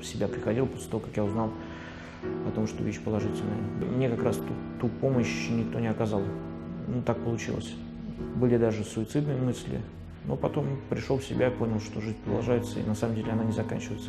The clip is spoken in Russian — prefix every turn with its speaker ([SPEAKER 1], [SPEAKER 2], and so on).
[SPEAKER 1] в себя приходил после того, как я узнал о том, что ВИЧ положительный. Мне как раз ту помощь никто не оказал. Ну, так получилось. Были даже суицидные мысли. Но потом пришел в себя и понял, что жизнь продолжается, и на самом деле она не заканчивается.